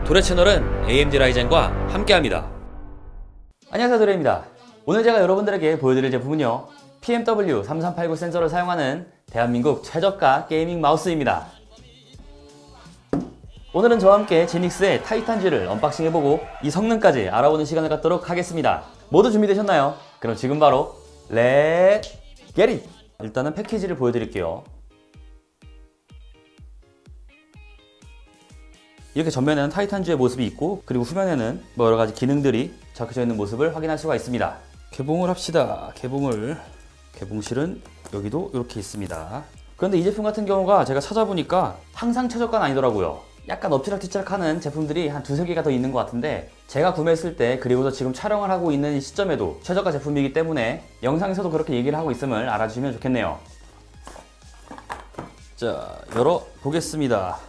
도래 채널은 AMD 라이젠과 함께합니다. 안녕하세요, 도래입니다. 오늘 제가 여러분들에게 보여드릴 제품은요, PMW3389 센서를 사용하는 대한민국 최저가 게이밍 마우스입니다. 오늘은 저와 함께 제닉스의 타이탄G를 언박싱해보고 이 성능까지 알아보는 시간을 갖도록 하겠습니다. 모두 준비되셨나요? 그럼 지금 바로 Let's get it! 일단은 패키지를 보여드릴게요. 이렇게 전면에는 타이탄G의 모습이 있고, 그리고 후면에는 여러가지 기능들이 적혀져 있는 모습을 확인할 수가 있습니다. 개봉을 합시다. 개봉실은 여기도 이렇게 있습니다. 그런데 이 제품 같은 경우가 제가 찾아보니까 항상 최저가는 아니더라고요. 약간 엎치락뒤치락하는 제품들이 한 두세 개가 더 있는 것 같은데, 제가 구매했을 때, 그리고서 지금 촬영을 하고 있는 시점에도 최저가 제품이기 때문에 영상에서도 그렇게 얘기를 하고 있음을 알아주시면 좋겠네요. 자, 열어보겠습니다.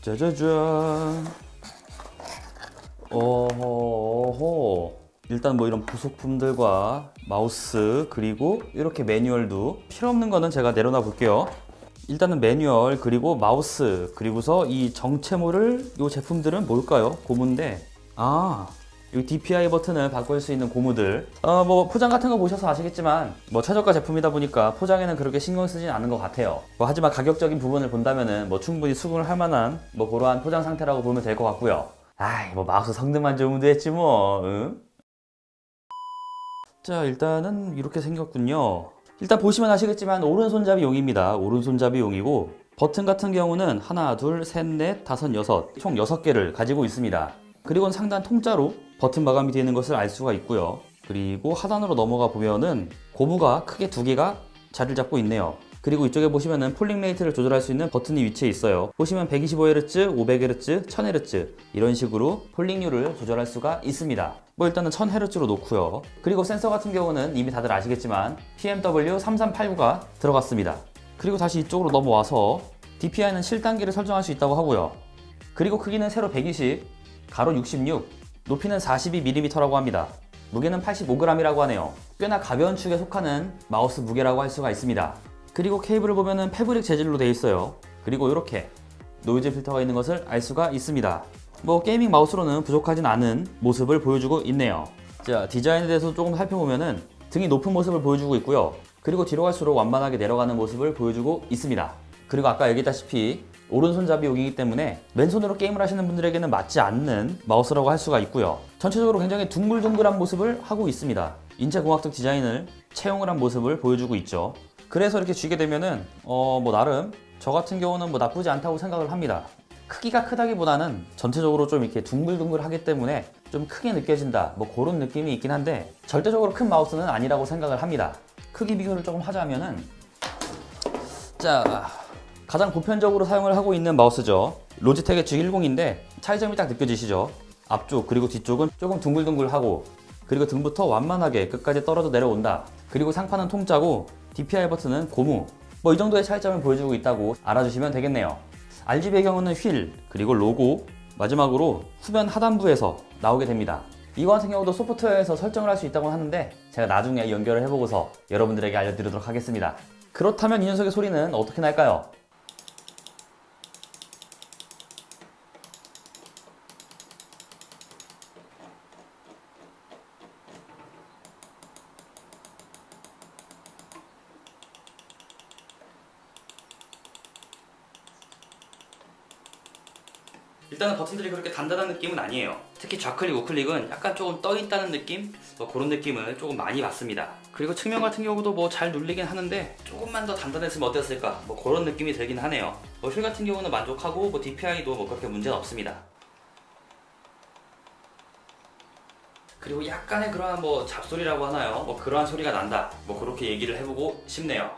짜자잔. 오호. 일단 이런 부속품들과 마우스, 그리고 이렇게 매뉴얼도 필요 없는 거는 제가 내려놔 볼게요. 일단은 매뉴얼, 그리고 마우스, 그리고서 이 정체모를, 이 제품들은 뭘까요? 고무인데, 여기 DPI 버튼을 바꿀 수 있는 고무들. 포장 같은 거 보셔서 아시겠지만, 최저가 제품이다 보니까 포장에는 그렇게 신경 쓰진 않은 것 같아요. 하지만 가격적인 부분을 본다면은 충분히 수긍을 할 만한 그러한 포장 상태라고 보면 될 것 같고요. 마우스 성능만 좋으면 됐지 응? 자, 일단은 이렇게 생겼군요. 일단 보시면 아시겠지만 오른손잡이용입니다. 오른손잡이용이고, 버튼 같은 경우는 하나, 둘, 셋, 넷, 다섯, 여섯, 총 6개를 가지고 있습니다. 그리고 상단 통짜로 버튼 마감이 되어 있는 것을 알 수가 있고요. 그리고 하단으로 넘어가 보면은 고무가 크게 2개가 자리를 잡고 있네요. 그리고 이쪽에 보시면은 폴링 레이트를 조절할 수 있는 버튼이 위치해 있어요. 보시면 125Hz, 500Hz, 1000Hz 이런 식으로 폴링률을 조절할 수가 있습니다. 일단은 1000Hz로 놓고요. 그리고 센서 같은 경우는 이미 다들 아시겠지만 PMW3389가 들어갔습니다. 그리고 다시 이쪽으로 넘어와서 DPI는 7단계를 설정할 수 있다고 하고요. 그리고 크기는 세로 120, 가로 66, 높이는 42mm라고 합니다. 무게는 85g이라고 하네요. 꽤나 가벼운 축에 속하는 마우스 무게라고 할 수가 있습니다. 그리고 케이블을 보면은 패브릭 재질로 되어 있어요. 그리고 이렇게 노이즈 필터가 있는 것을 알 수가 있습니다. 게이밍 마우스로는 부족하진 않은 모습을 보여주고 있네요. 자, 디자인에 대해서 조금 살펴보면은 등이 높은 모습을 보여주고 있고요. 그리고 뒤로 갈수록 완만하게 내려가는 모습을 보여주고 있습니다. 그리고 아까 얘기했다시피 오른손잡이용이기 때문에 맨손으로 게임을 하시는 분들에게는 맞지 않는 마우스라고 할 수가 있고요. 전체적으로 굉장히 둥글둥글한 모습을 하고 있습니다. 인체공학적 디자인을 채용을 한 모습을 보여주고 있죠. 그래서 이렇게 쥐게 되면은 나름 저 같은 경우는 나쁘지 않다고 생각을 합니다. 크기가 크다기보다는 전체적으로 좀 이렇게 둥글둥글하기 때문에 좀 크게 느껴진다, 그런 느낌이 있긴 한데, 절대적으로 큰 마우스는 아니라고 생각을 합니다. 크기 비교를 조금 하자면은, 자, 가장 보편적으로 사용을 하고 있는 마우스죠. 로지텍의 G10인데 차이점이 딱 느껴지시죠? 앞쪽 그리고 뒤쪽은 조금 둥글둥글하고, 그리고 등부터 완만하게 끝까지 떨어져 내려온다. 그리고 상판은 통짜고 DPI 버튼은 고무. 이 정도의 차이점을 보여주고 있다고 알아주시면 되겠네요. RGB 배경은 휠, 그리고 로고, 마지막으로 후면 하단부에서 나오게 됩니다. 이거 같은 경우도 소프트웨어에서 설정을 할 수 있다고 하는데, 제가 나중에 연결을 해보고서 여러분들에게 알려드리도록 하겠습니다. 그렇다면 이 녀석의 소리는 어떻게 날까요? 일단은 버튼들이 그렇게 단단한 느낌은 아니에요. 특히 좌클릭, 우클릭은 약간 조금 떠있다는 느낌? 그런 느낌을 조금 많이 받습니다. 그리고 측면 같은 경우도 잘 눌리긴 하는데 조금만 더 단단했으면 어땠을까? 그런 느낌이 들긴 하네요. 휠 같은 경우는 만족하고 DPI도 그렇게 문제는 없습니다. 그리고 약간의 그러한 잡소리라고 하나요? 그러한 소리가 난다. 그렇게 얘기를 해보고 싶네요.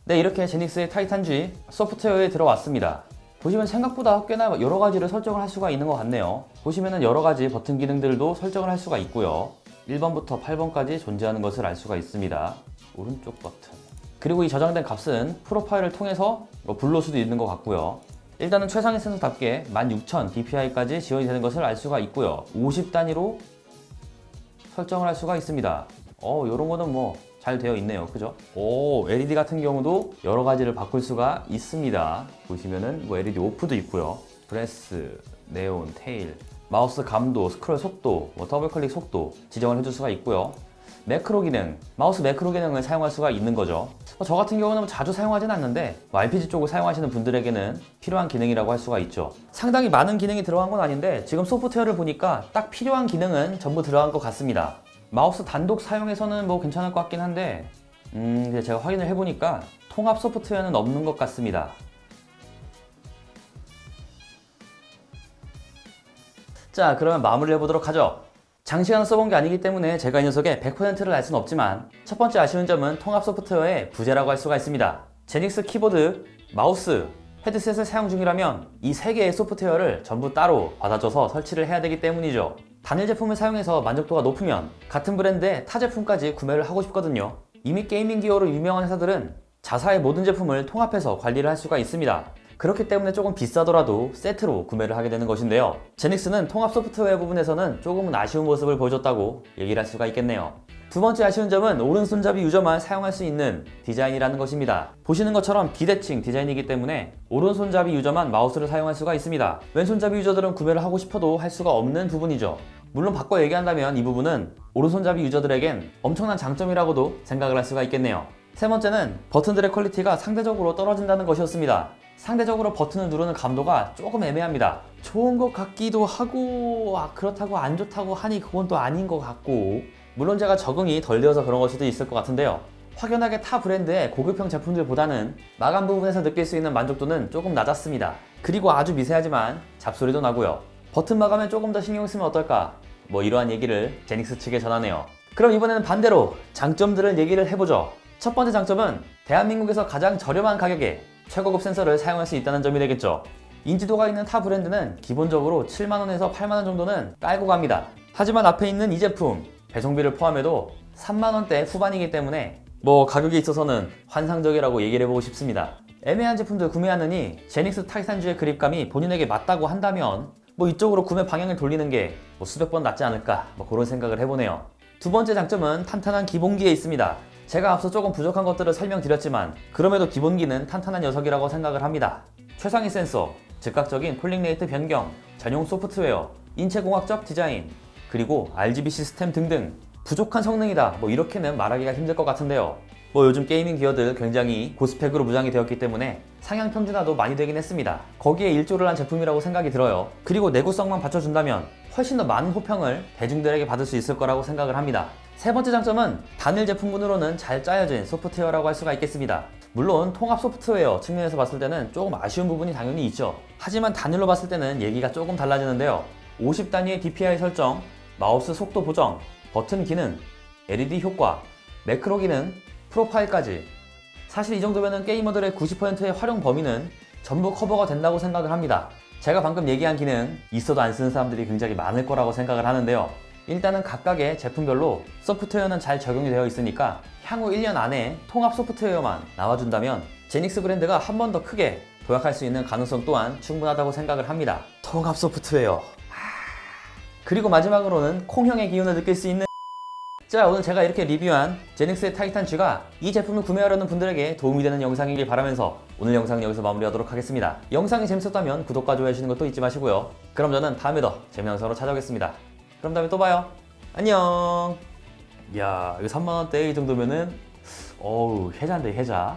네, 이렇게 제닉스의 타이탄G 소프트웨어에 들어왔습니다. 보시면 생각보다 꽤나 여러가지를 설정을 할 수가 있는 것 같네요. 보시면은 여러가지 버튼 기능들도 설정을 할 수가 있고요. 1번부터 8번까지 존재하는 것을 알 수가 있습니다. 오른쪽 버튼. 그리고 이 저장된 값은 프로파일을 통해서 불러올 수도 있는 것 같고요. 일단은 최상위 센서답게 16000 DPI까지 지원이 되는 것을 알 수가 있고요. 50단위로 설정을 할 수가 있습니다. 요런 거는 잘 되어 있네요. 그죠? LED 같은 경우도 여러 가지를 바꿀 수가 있습니다. 보시면은 LED 오프도 있고요. 브레스, 네온, 테일, 마우스 감도, 스크롤 속도, 더블 클릭 속도 지정을 해줄 수가 있고요. 매크로 기능, 마우스 매크로 기능을 사용할 수가 있는 거죠. 저 같은 경우는 자주 사용하진 않는데 RPG 쪽을 사용하시는 분들에게는 필요한 기능이라고 할 수가 있죠. 상당히 많은 기능이 들어간 건 아닌데 지금 소프트웨어를 보니까 딱 필요한 기능은 전부 들어간 것 같습니다. 마우스 단독 사용해서는 뭐 괜찮을 것 같긴 한데 제가 확인을 해보니까 통합 소프트웨어는 없는 것 같습니다. 자, 그러면 마무리를 해보도록 하죠. 장시간 써본 게 아니기 때문에 제가 이 녀석의 100%를 알 수는 없지만 첫 번째 아쉬운 점은 통합 소프트웨어의 부재라고 할 수가 있습니다. 제닉스 키보드, 마우스, 헤드셋을 사용 중이라면 이 3개의 소프트웨어를 전부 따로 받아줘서 설치를 해야 되기 때문이죠. 단일 제품을 사용해서 만족도가 높으면 같은 브랜드의 타 제품까지 구매를 하고 싶거든요. 이미 게이밍 기어로 유명한 회사들은 자사의 모든 제품을 통합해서 관리를 할 수가 있습니다. 그렇기 때문에 조금 비싸더라도 세트로 구매를 하게 되는 것인데요. 제닉스는 통합 소프트웨어 부분에서는 조금은 아쉬운 모습을 보여줬다고 얘기를 할 수가 있겠네요. 두 번째 아쉬운 점은 오른손잡이 유저만 사용할 수 있는 디자인이라는 것입니다. 보시는 것처럼 비대칭 디자인이기 때문에 오른손잡이 유저만 마우스를 사용할 수가 있습니다. 왼손잡이 유저들은 구매를 하고 싶어도 할 수가 없는 부분이죠. 물론 바꿔 얘기한다면 이 부분은 오른손잡이 유저들에겐 엄청난 장점이라고도 생각을 할 수가 있겠네요. 세 번째는 버튼들의 퀄리티가 상대적으로 떨어진다는 것이었습니다. 상대적으로 버튼을 누르는 감도가 조금 애매합니다. 좋은 것 같기도 하고 그렇다고 안 좋다고 하니 그건 또 아닌 것 같고, 물론 제가 적응이 덜 되어서 그런 걸 수도 있을 것 같은데요. 확연하게 타 브랜드의 고급형 제품들보다는 마감 부분에서 느낄 수 있는 만족도는 조금 낮았습니다. 그리고 아주 미세하지만 잡소리도 나고요. 버튼 마감에 조금 더 신경 쓰면 어떨까, 이러한 얘기를 제닉스 측에 전하네요. 그럼 이번에는 반대로 장점들을 얘기를 해보죠. 첫 번째 장점은 대한민국에서 가장 저렴한 가격에 최고급 센서를 사용할 수 있다는 점이 되겠죠. 인지도가 있는 타 브랜드는 기본적으로 7만원에서 8만원 정도는 깔고 갑니다. 하지만 앞에 있는 이 제품 배송비를 포함해도 3만원대 후반이기 때문에 가격에 있어서는 환상적이라고 얘기를 해보고 싶습니다. 애매한 제품들 구매하느니 제닉스 타이탄주의 그립감이 본인에게 맞다고 한다면 이쪽으로 구매 방향을 돌리는 게 수백 번 낫지 않을까, 그런 생각을 해보네요. 두 번째 장점은 탄탄한 기본기에 있습니다. 제가 앞서 조금 부족한 것들을 설명드렸지만 그럼에도 기본기는 탄탄한 녀석이라고 생각을 합니다. 최상위 센서, 즉각적인 폴링 레이트 변경, 전용 소프트웨어, 인체공학적 디자인, 그리고 RGB 시스템 등등 부족한 성능이다, 이렇게는 말하기가 힘들 것 같은데요. 요즘 게이밍 기어들 굉장히 고스펙으로 무장이 되었기 때문에 상향 평준화도 많이 되긴 했습니다. 거기에 일조를 한 제품이라고 생각이 들어요. 그리고 내구성만 받쳐준다면 훨씬 더 많은 호평을 대중들에게 받을 수 있을 거라고 생각을 합니다. 세 번째 장점은 단일 제품군으로는 잘 짜여진 소프트웨어라고 할 수가 있겠습니다. 물론 통합 소프트웨어 측면에서 봤을 때는 조금 아쉬운 부분이 당연히 있죠. 하지만 단일로 봤을 때는 얘기가 조금 달라지는데요. 50단위의 DPI 설정, 마우스 속도 보정, 버튼 기능, LED 효과, 매크로 기능, 프로파일까지, 사실 이 정도면 게이머들의 90%의 활용 범위는 전부 커버가 된다고 생각을 합니다. 제가 방금 얘기한 기능 있어도 안 쓰는 사람들이 굉장히 많을 거라고 생각을 하는데요. 일단은 각각의 제품별로 소프트웨어는 잘 적용이 되어 있으니까 향후 1년 안에 통합 소프트웨어만 나와준다면 제닉스 브랜드가 한 번 더 크게 도약할 수 있는 가능성 또한 충분하다고 생각을 합니다. 통합 소프트웨어. 그리고 마지막으로는 콩형의 기운을 느낄 수 있는, 자, 오늘 제가 이렇게 리뷰한 제닉스의 타이탄 G가 이 제품을 구매하려는 분들에게 도움이 되는 영상이길 바라면서 오늘 영상은 여기서 마무리하도록 하겠습니다. 영상이 재밌었다면 구독과 좋아요 해주시는 것도 잊지 마시고요. 그럼 저는 다음에 더 재미난 영상으로 찾아오겠습니다. 그럼 다음에 또 봐요. 안녕. 이야, 이거 3만원대 이 정도면은 해자인데, 해자.